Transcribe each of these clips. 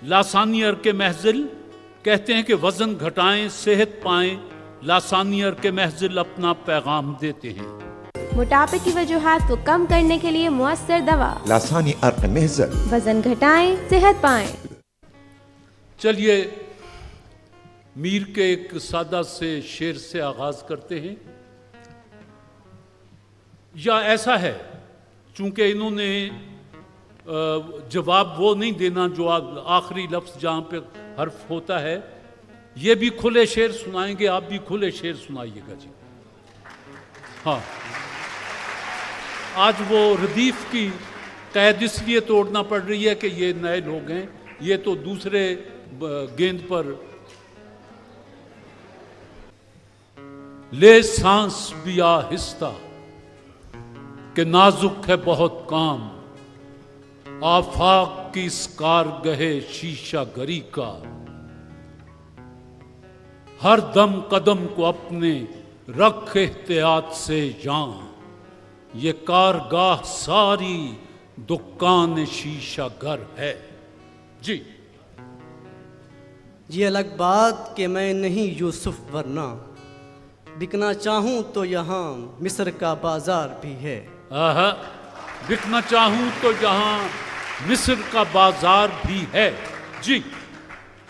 लासानियर के महजिल कहते हैं कि वजन घटाएं सेहत पाएं, लासानियर के महजिल अपना पैगाम देते हैं। मोटापे की वजूहात को कम करने के लिए मुअस्सर दवा लासानी अर्क महजल, वजन घटाएं सेहत पाएं। चलिए मीर के एक सादा से शेर से आगाज करते हैं। या ऐसा है, चूंकि इन्होंने जवाब वो नहीं देना जो आखिरी लफ्ज जहाँ पे हर्फ होता है, ये भी खुले शेर सुनाएंगे, आप भी खुले शेर सुनाइएगा जी। हाँ, आज वो रदीफ की कैद इसलिए तोड़ना पड़ रही है कि ये नए लोग हैं, ये तो दूसरे गेंद पर ले सांस भी आहिस्ता कि नाजुक है बहुत काम, आफाक की इस कारगहे शीशा गरी का, हर दम कदम को अपने रख एहतियात से जान, ये कारगाह सारी दुकान शीशा घर है जी। ये अलग बात कि मैं नहीं यूसुफ वरना बिकना चाहूं तो यहाँ मिस्र का बाजार भी है। आहा, बिकना चाहूं तो यहाँ मिस्र का बाजार भी है जी।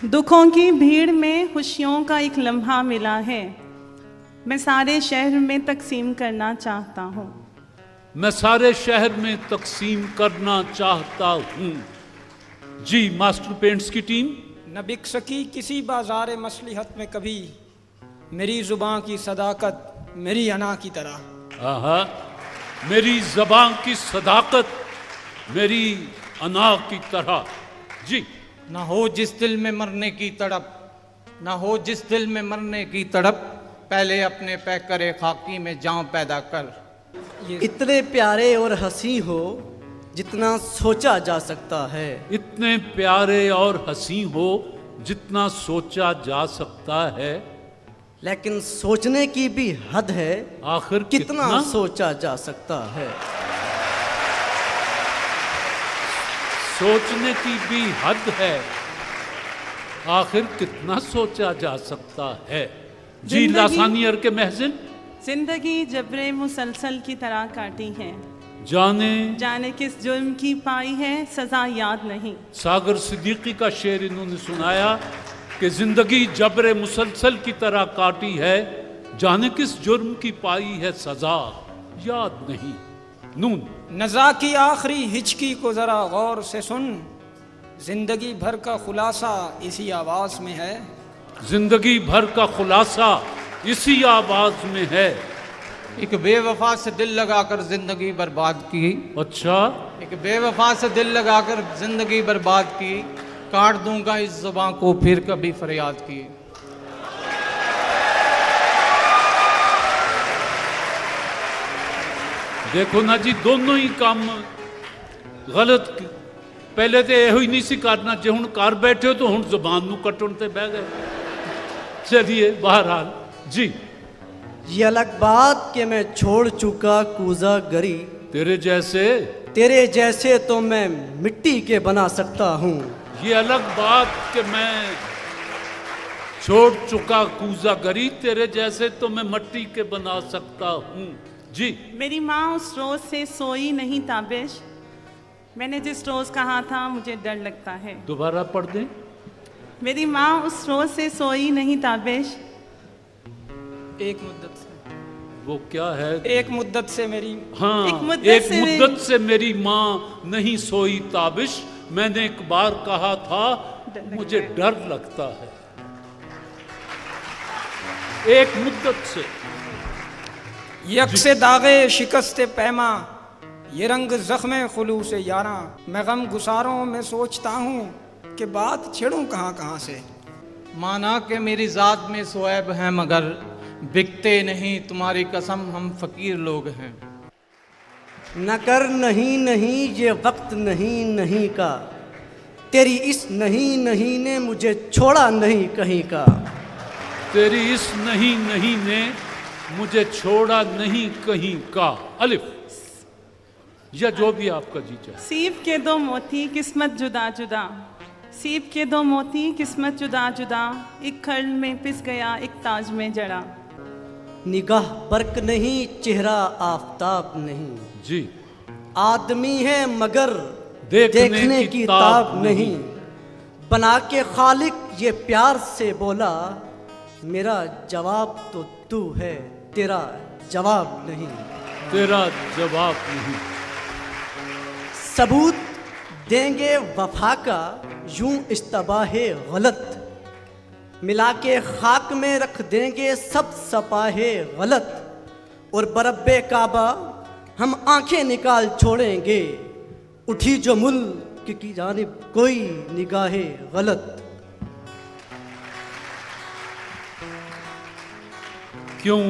दुखों की भीड़ में खुशियों का एक लम्हा मिला है, मैं सारे शहर में तकसीम करना चाहता हूँ। मैं सारे शहर में तकसीम करना चाहता हूँ जी। मास्टर पेंट्स की टीम। न बिक सकी किसी बाजार मसलिहत में कभी, मेरी जुबान की सदाकत मेरी अना की तरह। आहा, मेरी ज़बान की सदाकत मेरी अना की तरह जी। ना हो जिस दिल में मरने की तड़प, ना हो जिस दिल में मरने की तड़प, पहले अपने पैकरे खाकी में जान पैदा कर। इतने प्यारे और हंसी हो जितना सोचा जा सकता है, इतने प्यारे और हंसी हो जितना सोचा जा सकता है, लेकिन सोचने की भी हद है, आखिर कितना सोचा जा सकता है। सोचने की भी हद है, आखिर कितना सोचा जा सकता है जी। लासानियर के महजिल। जिंदगी जबरे मुसलसल की तरह काटी है, जाने किस जुर्म की पाई है सजा याद नहीं। सागर सिद्दीकी का शेर इन्होंने सुनाया कि जिंदगी जबरे मुसलसल की तरह काटी है, जाने किस जुर्म की पाई है सजा याद नहीं। नून। नज़ा की आखिरी हिचकी को जरा गौर से सुन, जिंदगी भर का खुलासा इसी आवाज में है। जिंदगी भर का खुलासा इसी आवाज में है। एक बेवफा से दिल लगाकर जिंदगी बर्बाद की। अच्छा। एक बेवफा से दिल लगाकर जिंदगी बर्बाद की, काट दूंगा इस ज़ुबान को फिर कभी फरियाद की। देखो ना जी, दोनों ही काम गलत। पहले तो यहो ही नहीं सी करना, जे हुण कर बैठे हो तो हुण ज़ुबान नूं कट्टण ते बह गए। चलिए बहरहाल जी। ये अलग बात कि मैं छोड़ चुका कूजा गरी, तेरे जैसे तो मैं मिट्टी के बना सकता हूँ। ये अलग बात कि मैं छोड़ चुका कूजा गरी, तेरे जैसे तो मैं मिट्टी के बना सकता हूँ जी। मेरी माँ उस रोज से सोई नहीं ताबिश, मैंने जिस रोज कहा था मुझे डर लगता है। दोबारा पढ़ दें। मेरी माँ उस रोज से सोई नहीं ताबिश, एक मुद्दत से। वो क्या है? एक मुद्दत से मेरी। हाँ, एक मुद्दत से मेरी माँ नहीं सोई ताबिश, मैंने एक बार कहा था मुझे डर लगता है। एक मुद्दत से। यकसे दागे शिकस्ते पैमा, ये रंग जख्मे खुलूस यारा, मैं गम गुसारों में सोचता हूँ कि बात छेड़ूं कहाँ कहाँ से। माना कि मेरी ज़ात में सोएब हैं मगर बिकते नहीं, तुम्हारी कसम हम फकीर लोग हैं। न कर नहीं नहीं ये वक्त नहीं नहीं का, तेरी इस नहीं नहीं ने मुझे छोड़ा नहीं कहीं का। तेरी इस नहीं नहीं ने मुझे छोड़ा नहीं कहीं का। अलिफ या जो भी आपका जी चाहे। सीप के दो मोती किस्मत जुदा जुदा, सीप के दो मोती किस्मत जुदा जुदा, एक खल में पिस गया एक ताज में जड़ा। निगाह बर्क नहीं, चेहरा आफताब नहीं, जी आदमी है मगर देखने देखने की की ताब ताब नहीं। नहीं। बना के खालिक ये प्यार से बोला, मेरा जवाब तो तू है, तेरा जवाब नहीं। तेरा जवाब नहीं। सबूत देंगे वफा का यूं इस्तबाहे गलत, मिला के खाक में रख देंगे सब सपाहे गलत, और बरब्बे काबा हम आंखें निकाल छोड़ेंगे, उठी जो मुल्क की जानिब कोई निगाहे गलत। क्यों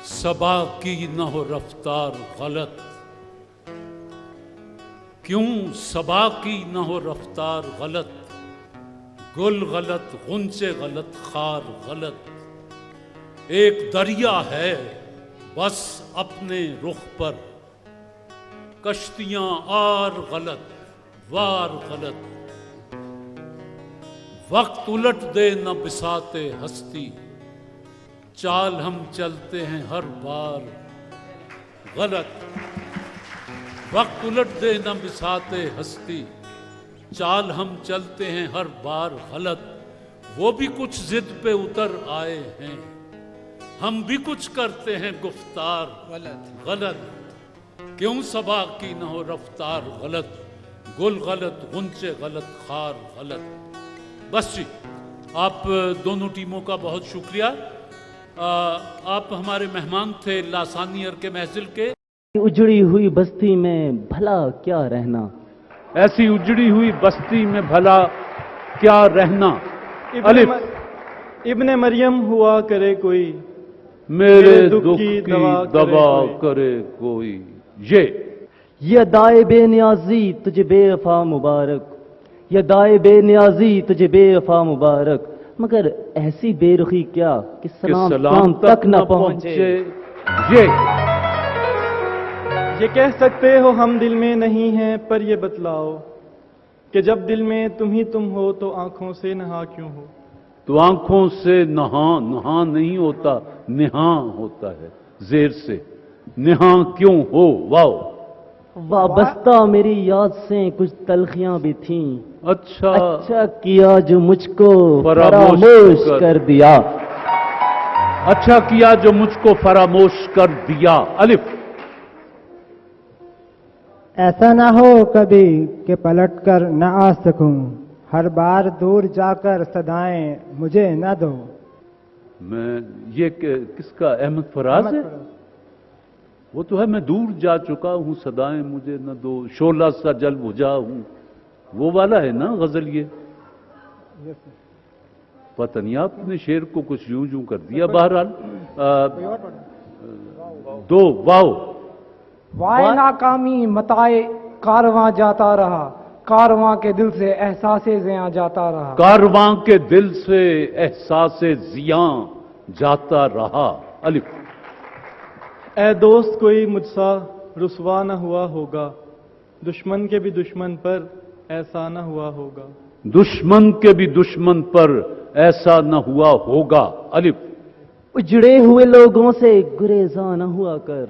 सबा की न हो रफ्तार गलत, क्यों सबा की न हो रफ्तार गलत, गुल गलत, गुंचे गलत, खार गलत, एक दरिया है बस अपने रुख पर, कश्तियां आर गलत, वार गलत, वक्त उलट दे न बिसाते हस्ती, चाल हम चलते हैं हर बार गलत, वक्त उलट दे न बिसाते हस्ती, चाल हम चलते हैं हर बार गलत, वो भी कुछ जिद पे उतर आए हैं, हम भी कुछ करते हैं गुफ्तार गलत, क्यों सबा की न हो रफ्तार गलत, गुल गलत, गुंचे गलत, खार गलत। बस जी, आप दोनों टीमों का बहुत शुक्रिया। आप हमारे मेहमान थे लासानियर के महफिल के। उजड़ी हुई बस्ती में भला क्या रहना, ऐसी उजड़ी हुई बस्ती में भला क्या रहना, अलिफ इब्ने मरियम हुआ करे कोई, मेरे दुख की दवा करे कोई। ये दाए बेनियाजी तुझे बेवफा मुबारक, ये दाए बेनियाजी तुझे बेवफा मुबारक, मगर ऐसी बेरुखी क्या कि सलाम तक न पहुंचे। ये कह सकते हो हम दिल में नहीं हैं, पर ये बतलाओ कि जब दिल में तुम हो तो आंखों से नहा क्यों हो। तो आंखों से नहा नहीं होता, निहा होता है, जेर से निहा क्यों हो। वाओ, वाबस्ता मेरी याद से कुछ तलखियां भी थीं, अच्छा किया जो मुझको फरामोश कर दिया, अच्छा किया जो मुझको फरामोश कर दिया। अलिफ ऐसा ना हो कभी कि पलट कर न आ सकूं, हर बार दूर जाकर सदाएं मुझे न दो। मैं ये किसका, अहमद फराज है? वो तो है, मैं दूर जा चुका हूं सदाएं मुझे न दो, शोला सा जल बुझा हूं, वो वाला है ना गजल ये? पता नहीं, आपने शेर को कुछ यूं कर दिया। बहरहाल दो वाओ। वाए नाकामी मताए कारवां जाता रहा, कारवां के दिल से एहसासे ज़ियां जाता रहा, कारवां के दिल से एहसासे ज़ियां जाता रहा। अलिफ ए दोस्त कोई मुझसा रुसवा न हुआ होगा, दुश्मन के भी दुश्मन पर ऐसा न हुआ होगा, दुश्मन के भी दुश्मन पर ऐसा न हुआ होगा। अलिफ उजड़े हुए लोगों से गुरेजा न हुआ कर,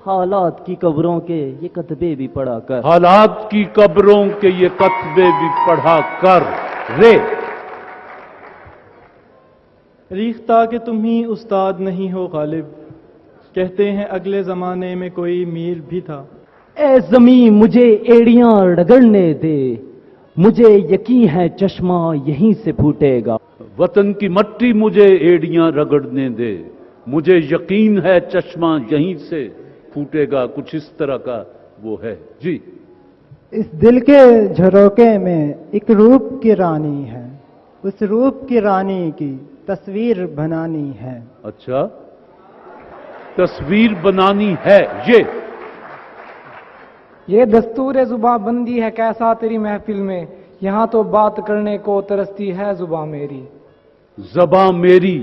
हालात की कब्रों के ये कतबे भी पढ़ा कर, हालात की कब्रों के ये कतबे भी पढ़ा कर। रीख्ता कि तुम ही उस्ताद नहीं हो गालिब, कहते हैं अगले जमाने में कोई मीर भी था। ए ज़मीं मुझे एड़ियां रगड़ने दे, मुझे यकीन है चश्मा यहीं से फूटेगा। वतन की मट्टी मुझे एड़ियां रगड़ने दे, मुझे यकीन है चश्मा यहीं से फूटेगा। कुछ इस तरह का वो है जी। इस दिल के झरोके में एक रूप की रानी है, उस रूप की रानी की तस्वीर बनानी है। अच्छा, तस्वीर बनानी है। ये दस्तूर जुबां बंदी है कैसा तेरी महफिल में, यहाँ तो बात करने को तरसती है जुबां मेरी। ज़बां मेरी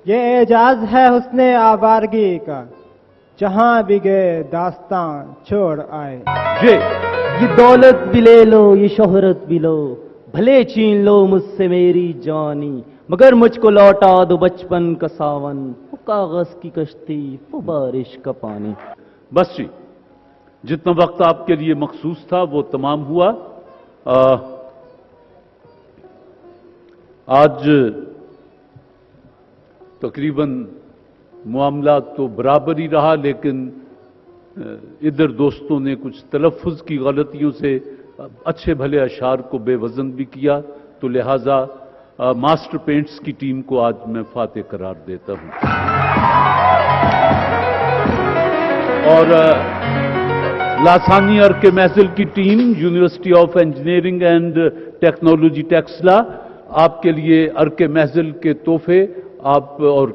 ये एजाज है हुस्ने आवारगी का, जहां भी गए दास्तां छोड़ आए। یہ دولت بھی لے لو یہ شہرت بھی لو بھلے چھین لو مجھ سے میری جوانی مگر مجھ کو لوٹا دو بچپن کا ساون وہ کاغذ کی کشتی وہ بارش کا پانی. بس جی جتنا وقت آپ کے لیے مخصوص تھا وہ تمام ہوا. آج تقریباً معاملات تو برابر ہی رہا لیکن ادھر دوستوں نے کچھ تلفظ کی غلطیوں سے اچھے بھلے اشعار کو بے وزن بھی کیا تو لہٰذا ماسٹر پینٹس کی ٹیم کو آج میں فاتح قرار دیتا ہوں. اور لاسانی ارکے محضل کی team university of engineering and technology Taxila آپ کے لیے ارکے محضل کے تحفے آپ اور